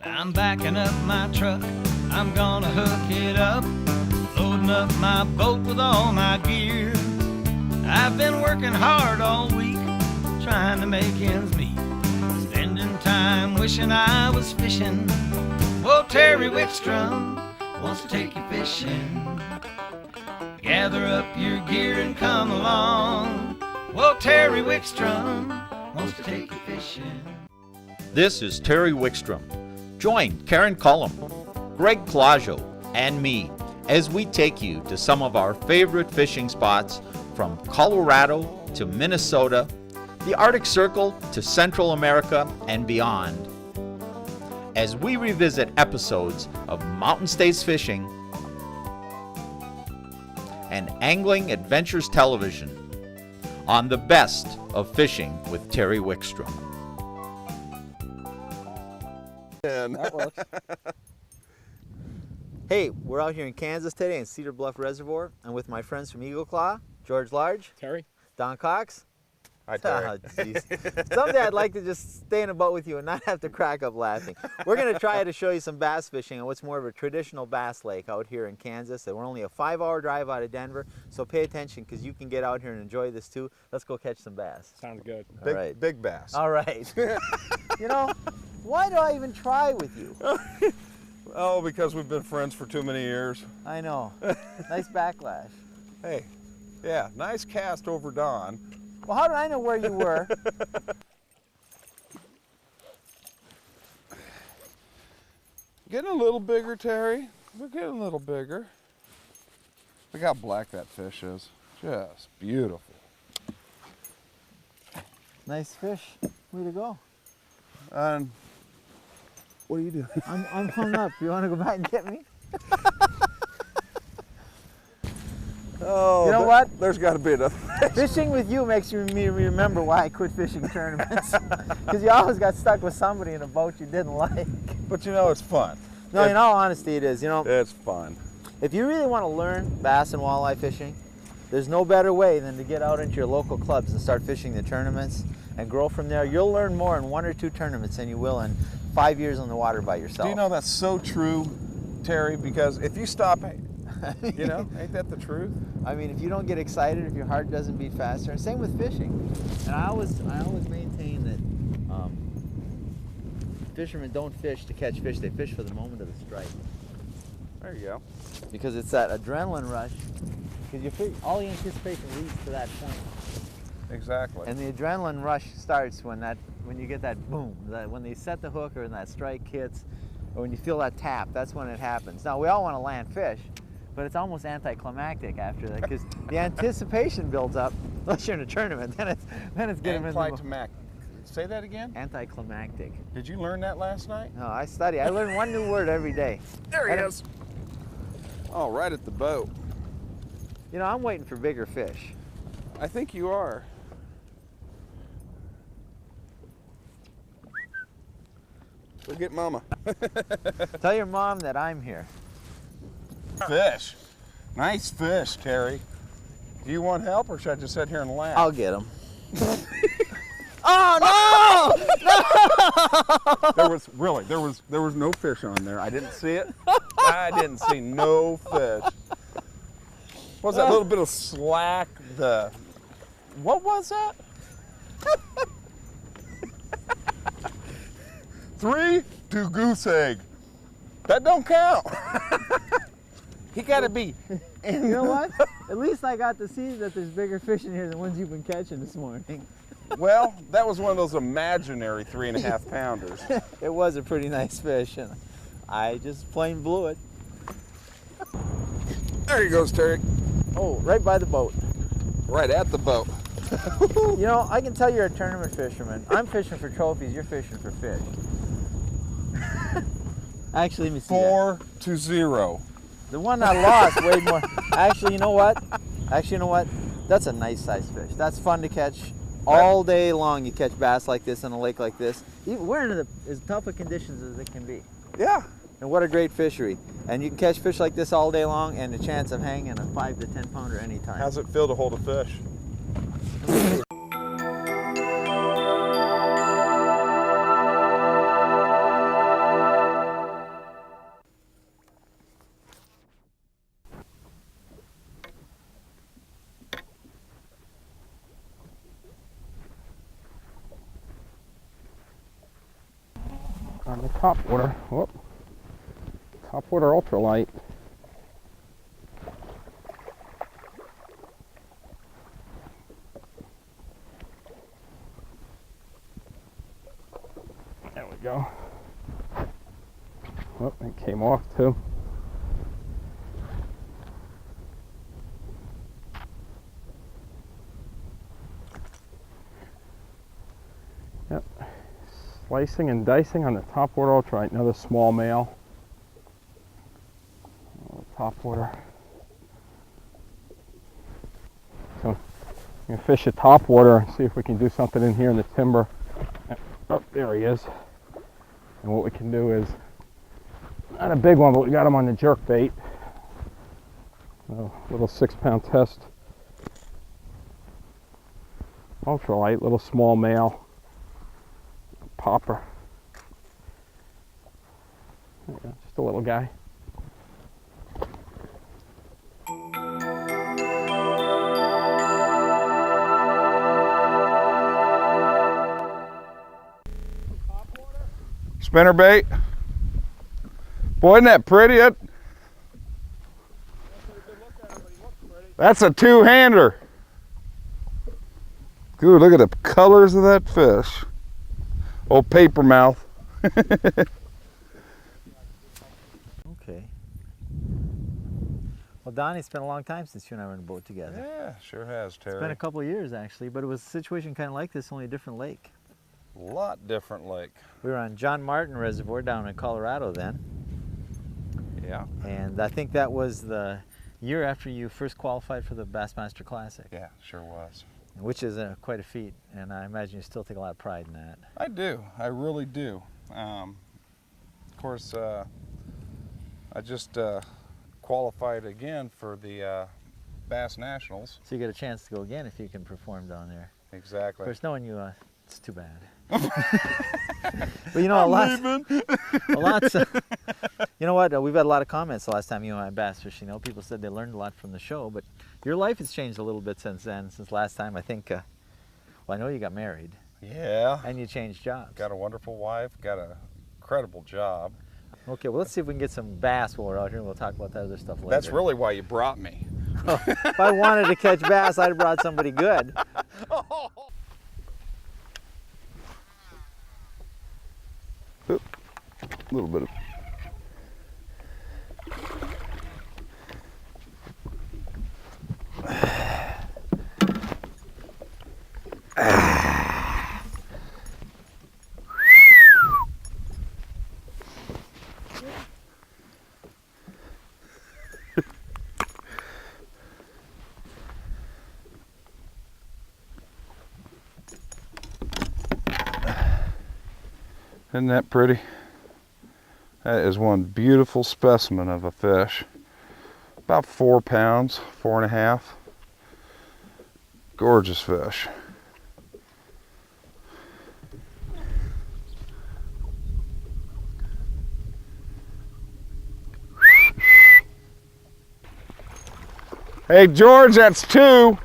I'm backing up my truck, I'm gonna hook it up, loading up my boat with all my gear. I've been working hard all week, trying to make ends meet, spending time wishing I was fishing. Well, Terry Wickstrom wants to take you fishing. Gather up your gear and come along. Well, Terry Wickstrom wants to take you fishing. This is Terry Wickstrom. Join Karen Cullum, Greg Claudio, and me as we take you to some of our favorite fishing spots from Colorado to Minnesota, the Arctic Circle to Central America and beyond, as we revisit episodes of Mountain States Fishing and Angling Adventures Television on the best of fishing with Terry Wickstrom. That works. Hey, we're out here in Kansas today in Cedar Bluff Reservoir. I'm with my friends from Eagle Claw, George Large, Terry, Don Cox. Hi, Terry. Oh, jeez. Someday I'd like to just stay in a boat with you and not have to crack up laughing. We're going to try to show you some bass fishing on what's more of a traditional bass lake out here in Kansas. We're only a 5-hour drive out of Denver, so pay attention because you can get out here and enjoy this too. Let's go catch some bass. sounds good. All right. Big bass. All right. You know, why do I even try with you? Oh, because we've been friends for too many years. I know. Nice backlash. Hey, yeah, nice cast over Don. Well, how did I know where you were? Getting a little bigger, Terry. We're getting a little bigger. Look how black that fish is. Just beautiful. Nice fish. Way to go. And what are you doing? I'm hung up. You want to go back and get me? Oh, You know what? There's got to be enough. Fishing with you makes me remember why I quit fishing tournaments. Because you always got stuck with somebody in a boat you didn't like. But you know, it's fun. No, in all honesty, it is. You know, It's fun. if you really want to learn bass and walleye fishing, there's no better way than to get out into your local clubs and start fishing the tournaments and grow from there. You'll learn more in 1 or 2 tournaments than you will in 5 years on the water by yourself. Do you know that's so true, Terry? Because if you stop, you know, ain't that the truth? I mean, if you don't get excited, if your heart doesn't beat faster, and same with fishing. And I always maintain that fishermen don't fish to catch fish; they fish for the moment of the strike. There you go. Because it's that adrenaline rush. Because all the anticipation leads to that point, Exactly. and the adrenaline rush starts when you get that boom, when they set the hook or when that strike hits, or when you feel that tap. That's when it happens. Now we all want to land fish. But it's almost anticlimactic after that because the anticipation builds up. Unless you're in a tournament, then it's getting Anticlimactic. Say that again? anticlimactic. Did you learn that last night? No, I study. I learn one new word every day. There he is. Oh, right at the boat. You know, I'm waiting for bigger fish. I think you are. Go get Mama. Tell your mom that I'm here. Fish. Nice fish, Terry. Do you want help or should I just sit here and laugh? I'll get him. Oh no! There was no fish on there. I didn't see it. I didn't see no fish. What was that little bit of slack? What was that? 3 to goose egg. That don't count. He gotta be. You know what? At least I got to see that there's bigger fish in here than ones you've been catching this morning. Well, that was one of those imaginary 3.5 pounders. It was a pretty nice fish, and I just plain blew it. There he goes, Terry. Oh, right by the boat. Right at the boat. You know, I can tell you're a tournament fisherman. I'm fishing for trophies, you're fishing for fish. Actually, let me see 4 to 0. The one I lost weighed more. Actually, you know what? That's a nice sized fish. That's fun to catch all day long. You catch bass like this in a lake like this. We're in as tough of conditions as it can be. Yeah. And what a great fishery. And you can catch fish like this all day long and a chance of hanging a 5 to 10 pounder anytime. How's it feel to hold a fish? The top water, whoop. Top water ultralight. There we go. Oh, it came off too. Yep. Slicing and dicing on the top water ultralight. Another small male. Top water. So I'm going to fish at top water and see if we can do something in here in the timber. Oh, there he is. And what we can do is, not a big one, but we got him on the jerk bait. A little 6-pound test. Ultralight, little small male. Popper. There you go, just a little guy. Spinner bait. Boy, isn't that pretty? That's a two-hander. Good, look at the colors of that fish. Old paper mouth. Okay. Well, Donnie, it's been a long time since you and I were in a boat together. Yeah, sure has, Terry. It's been a couple of years actually, but it was a situation kind of like this, only a different lake. A lot different lake. We were on John Martin Reservoir down in Colorado then. Yeah. And I think that was the year after you first qualified for the Bassmaster Classic. Yeah, sure was. Which is quite a feat, and I imagine you still take a lot of pride in that. I do. I really do. Of course, I just qualified again for the Bass Nationals. So you get a chance to go again if you can perform down there. Exactly. Of course, knowing you, it's too bad. But you know, you know what? We've had a lot of comments the last time you and I bass fishing. You know, people said they learned a lot from the show, but your life has changed a little bit since then. Since last time, I think. Well, I know you got married. Yeah. And you changed jobs. Got a wonderful wife. Got a incredible job. Okay, well, let's see if we can get some bass while we're out here, and we'll talk about that other stuff later. That's really why you brought me. Oh, if I wanted to catch bass, I'd have brought somebody good. A little bit of. Isn't that pretty? That is one beautiful specimen of a fish. About 4 pounds, 4.5. Gorgeous fish. Hey George, that's 2.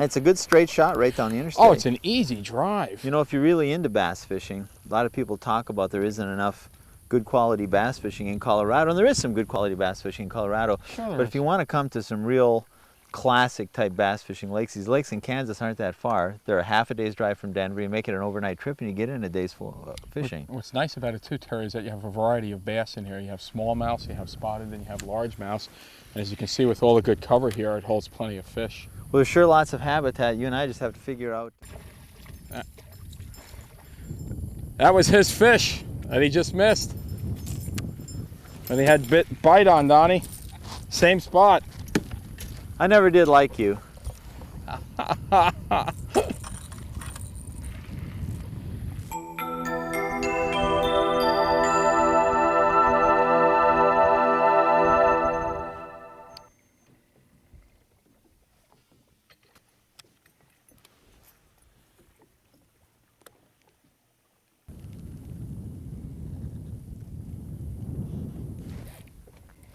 It's a good straight shot right down the interstate. Oh, it's an easy drive. You know, if you're really into bass fishing, a lot of people talk about there isn't enough good quality bass fishing in Colorado, and there is some good quality bass fishing in Colorado. Sure But if you want to come to some real classic type bass fishing lakes, these lakes in Kansas aren't that far. They're a half a day's drive from Denver. You make it an overnight trip and you get in a day's full of fishing. What's nice about it too, Terry, is that you have a variety of bass in here. You have smallmouth, you have spotted, and you have largemouth. And as you can see, with all the good cover here, it holds plenty of fish. Well, there's sure lots of habitat. You and I just have to figure out. That was his fish that he just missed. And he had bite on, Donnie. Same spot. I never did like you.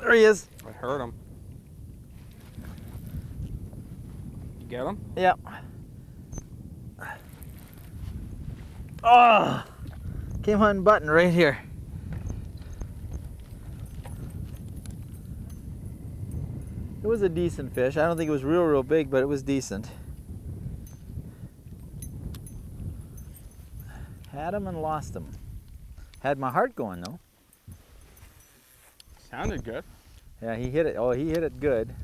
There he is. I heard him. You get him? Yep. Oh, came unbuttoned right here. It was a decent fish. I don't think it was real big, but it was decent. Had him and lost him. Had my heart going though. Sounded good. Yeah, he hit it. Oh, he hit it good.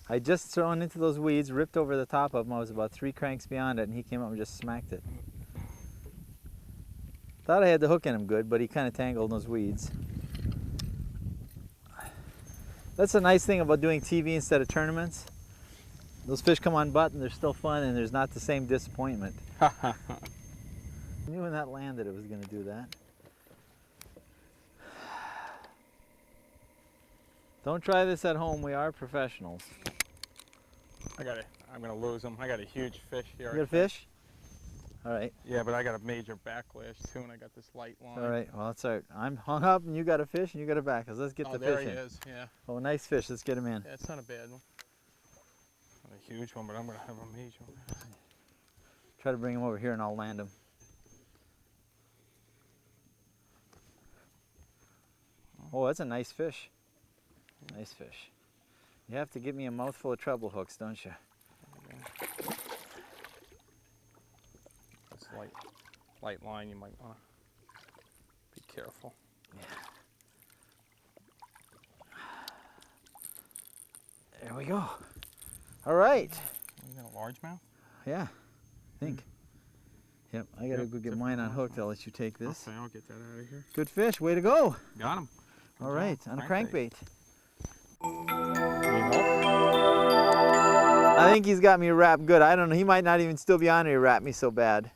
I just thrown into those weeds, ripped over the top of him. I was about 3 cranks beyond it, and he came up and just smacked it. Thought I had the hook in him good, but he kind of tangled in those weeds. That's a nice thing about doing TV instead of tournaments. Those fish come on button, they're still fun, and there's not the same disappointment. I knew when that landed it was going to do that. Don't try this at home, we are professionals. I'm gonna lose him. I got a huge fish here. You got a fish? All right. Yeah, but I got a major backlash too, and I got this light line. All right, well, that's all right. I'm hung up and you got a fish and you got a back. Let's get the there fish he in. is, yeah. Oh, nice fish. Let's get him in. Yeah, it's not a bad one. Not a huge one, but I'm gonna have a major one. Try to bring him over here and I'll land him. Oh, that's a nice fish. Nice fish. You have to give me a mouthful of treble hooks, don't you? This light line, you might want to be careful. Yeah. There we go. All right. You got a largemouth? Yeah, I think. Yep, I gotta go get mine unhooked. I'll let you take this. Okay, I'll get that out of here. Good fish, way to go. Got him. All right, on a crankbait. Need help? I think he's got me wrapped good. I don't know, he might not even still be on here, he wrapped me so bad.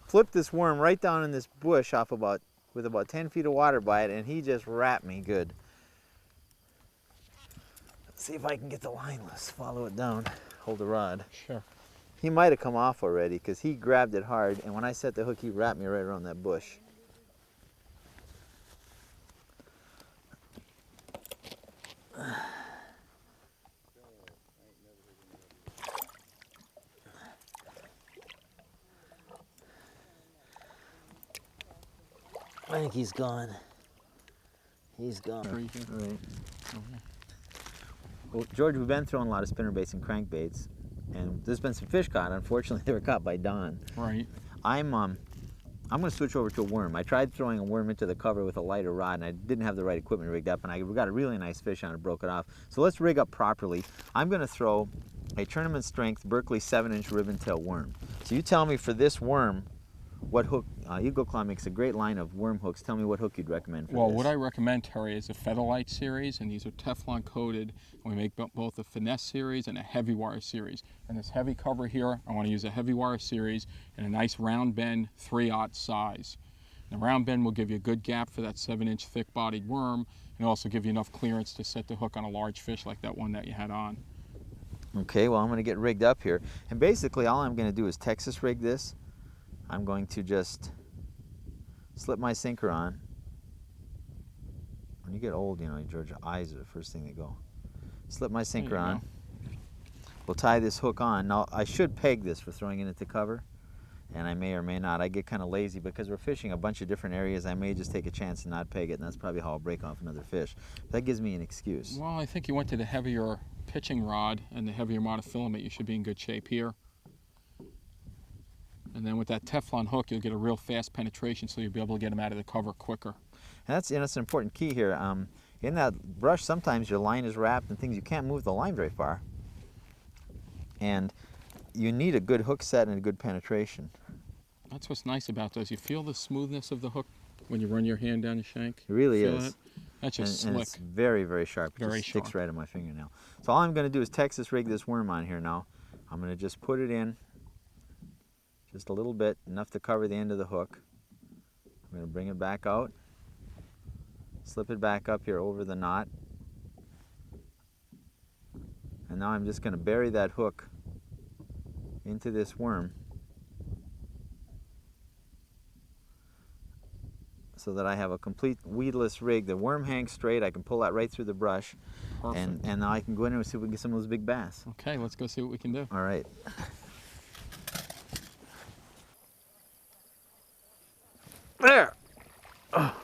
Flipped this worm right down in this bush with about 10 feet of water by it, and he just wrapped me good. Let's see if I can get the line loose. Follow it down. Hold the rod. Sure. He might have come off already because he grabbed it hard, and when I set the hook, he wrapped me right around that bush. I think he's gone. He's gone. Tree. All right. Well, George, we've been throwing a lot of spinnerbaits and crankbaits, and there's been some fish caught. Unfortunately, they were caught by Don. Right. I'm going to switch over to a worm. I tried throwing a worm into the cover with a lighter rod, and I didn't have the right equipment rigged up, and I got a really nice fish on it, broke it off. So let's rig up properly. I'm going to throw a tournament strength Berkley 7-inch ribbon tail worm. So you tell me for this worm, what hook? Eagle Claw makes a great line of worm hooks. Tell me what hook you'd recommend for this. Well, what I recommend, Terry, is a Featherlight series, and these are Teflon coated. And we make both a finesse series and a heavy wire series. And this heavy cover here, I want to use a heavy wire series and a nice round bend 3/0 size. The round bend will give you a good gap for that 7-inch thick-bodied worm, and also give you enough clearance to set the hook on a large fish like that one that you had on. Okay, well, I'm going to get rigged up here. And basically, all I'm going to do is Texas rig this. I'm going to just slip my sinker on. When you get old, you know, George, your eyes are the first thing that go. Slip my sinker on. We'll tie this hook on. Now, I should peg this for throwing it into cover, and I may or may not. I get kind of lazy because we're fishing a bunch of different areas. I may just take a chance and not peg it, and that's probably how I'll break off another fish. That gives me an excuse. Well, I think you went to the heavier pitching rod and the heavier monofilament. You should be in good shape here. And then with that Teflon hook, you'll get a real fast penetration, so you'll be able to get them out of the cover quicker. And that's an important key here. In that brush, sometimes your line is wrapped and things, you can't move the line very far. And you need a good hook set and a good penetration. That's what's nice about those. You feel the smoothness of the hook when you run your hand down the shank. It really Feel is. that? That's just And slick. it's very, very sharp. It Very just sticks sharp. right on my fingernail. So all I'm going to do is Texas rig this worm on here now. I'm going to just put it in just a little bit, enough to cover the end of the hook. I'm going to bring it back out, slip it back up here over the knot. And now I'm just going to bury that hook into this worm. so that I have a complete weedless rig. The worm hangs straight. I can pull that right through the brush. Perfect. And now I can go in there and see if we can get some of those big bass. Okay, let's go see what we can do. All right. There. Oh.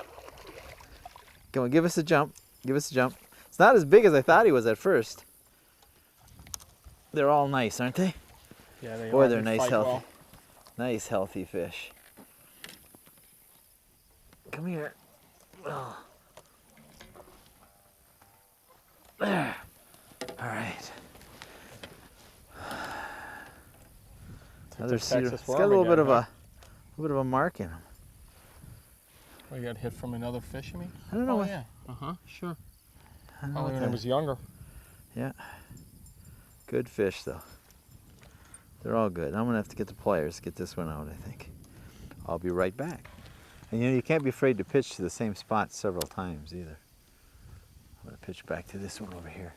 Come on, give us a jump. Give us a jump. It's not as big as I thought he was at first. They're all nice, aren't they? Yeah, they Boy, are. they're They nice, fight healthy. well. Nice, healthy fish. Come here. Oh. There. All right. Another cedar. Texas It's got a worm little bit again, of huh? a little bit of a mark in him. Oh, you got hit from another fish, you mean? I don't know Oh, what. yeah. Sure. I don't know Probably what when I that- was younger. Yeah. Good fish though. They're all good. I'm gonna have to get the pliers to get this one out, I think. I'll be right back. And you know, you can't be afraid to pitch to the same spot several times either. I'm gonna pitch back to this one over here.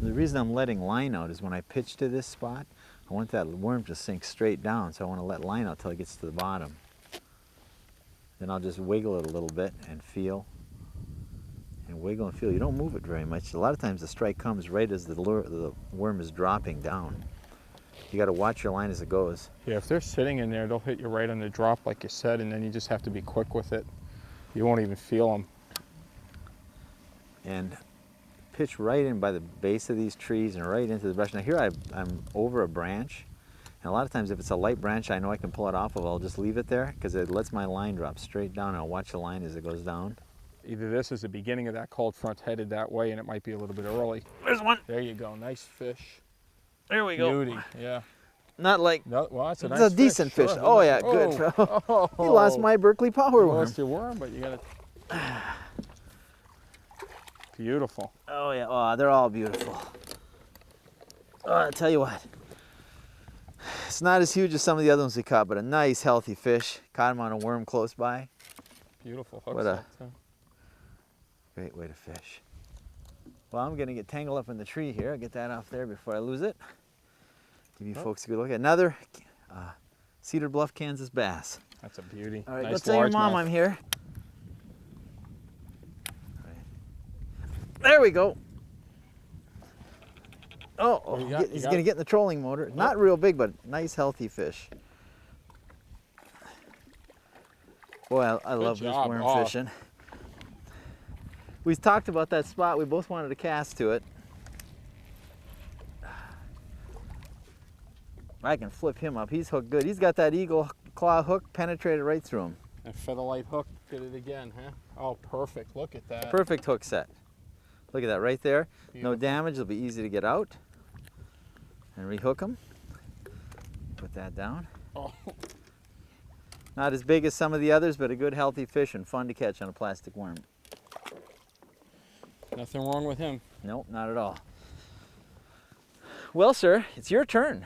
The reason I'm letting line out is when I pitch to this spot, I want that worm to sink straight down, so I want to let line out till it gets to the bottom. Then I'll just wiggle it a little bit and feel. And wiggle and feel. You don't move it very much. A lot of times the strike comes right as the worm is dropping down. You got to watch your line as it goes. Yeah, if they're sitting in there, they'll hit you right on the drop, like you said, and then you just have to be quick with it. You won't even feel them. And pitch right in by the base of these trees and right into the brush. Now here I'm over a branch. And a lot of times if it's a light branch I know I can pull it off of, I'll just leave it there because it lets my line drop straight down and I'll watch the line as it goes down. Either this is the beginning of that cold front headed that way and it might be a little bit early. There's one. There you go, nice fish. There we go. Beauty, yeah. Not like, No, well, that's a it's nice a decent fish. Sure. Oh yeah, good. Oh, You lost my Berkeley power You worm. lost your worm, but you got it. Beautiful. Oh yeah, oh, they're all beautiful. Oh, I'll tell you what. It's not as huge as some of the other ones we caught, but a nice healthy fish. Caught him on a worm close by. Beautiful hook What a- set, too. Great way to fish. Well, I'm gonna get tangled up in the tree here. I'll get that off there before I lose it. Give you folks a good look at another Cedar Bluff, Kansas bass. That's a beauty. All right, nice go tell your mom largemouth. I'm here. All right. There we go. Oh, What you got? You he's got gonna it? get in the trolling motor. Not real big, but nice healthy fish. Boy, I love this job. worm Oh. fishing. We talked about that spot. We both wanted to cast to it. I can flip him up. He's hooked good. He's got that eagle claw hook penetrated right through him. And featherlight hook did it again, huh? Oh, perfect. Look at that. Perfect hook set. Look at that right there. No Beautiful. damage. It'll be easy to get out. And rehook him. Put that down. Oh, Not as big as some of the others, but a good healthy fish and fun to catch on a plastic worm. nothing wrong with him. Nope, not at all. Well, sir, it's your turn.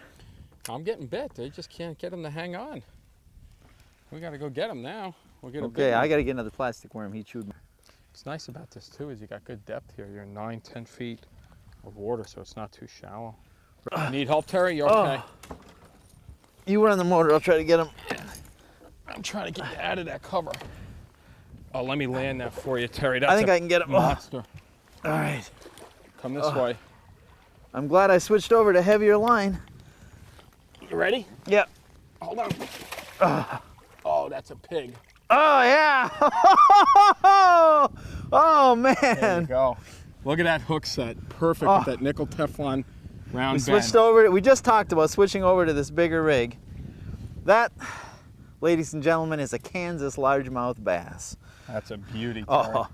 I'm getting bit. They just can't get him to hang on. We got to go get him now. We'll get a big Okay, one. I got to get another plastic worm. He chewed me. What's nice about this too is you got good depth here. You're 9, 10 feet of water, so it's not too shallow. Need help, Terry? You okay? You run the motor. I'll try to get him. I'm trying to get you out of that cover. Oh, let me land that for you, Terry. That's I think a I can get him. Oh, monster. all right. Come this way. I'm glad I switched over to heavier line. You ready? Yep. Hold on. Oh, that's a pig. Oh, yeah. Oh, There you man. go. Look at that hook set. Perfect Oh. with that nickel Teflon round We bend. switched over. We just talked about switching over to this bigger rig. That, ladies and gentlemen, is a Kansas largemouth bass. That's a beauty, Terry. Oh,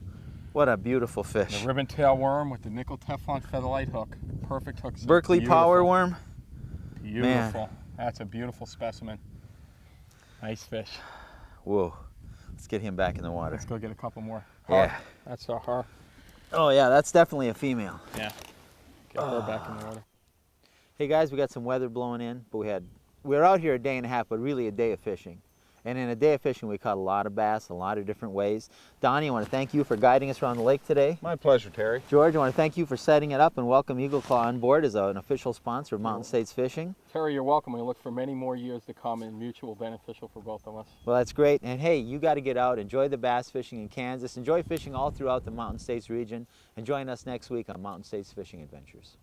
what a beautiful fish. The ribbon tail worm with the nickel Teflon featherlight hook. Perfect hook set. Berkeley Beautiful. power worm. Beautiful. That's a beautiful specimen. Nice fish. Whoa. Let's get him back in the water. Let's go get a couple more. Yeah. Her. That's a her. Oh, yeah, that's definitely a female. Yeah. Get her back in the water. Hey, guys, we got some weather blowing in, but we were out here a day and a half, but really a day of fishing. And in a day of fishing, we caught a lot of bass, a lot of different ways. Donnie, I want to thank you for guiding us around the lake today. My pleasure, Terry. George, I want to thank you for setting it up and welcome Eagle Claw on board as an official sponsor of Mountain States Fishing. Terry, you're welcome. We look for many more years to come and mutual beneficial for both of us. Well, that's great. And hey, you got to get out, enjoy the bass fishing in Kansas, enjoy fishing all throughout the Mountain States region, and join us next week on Mountain States Fishing Adventures.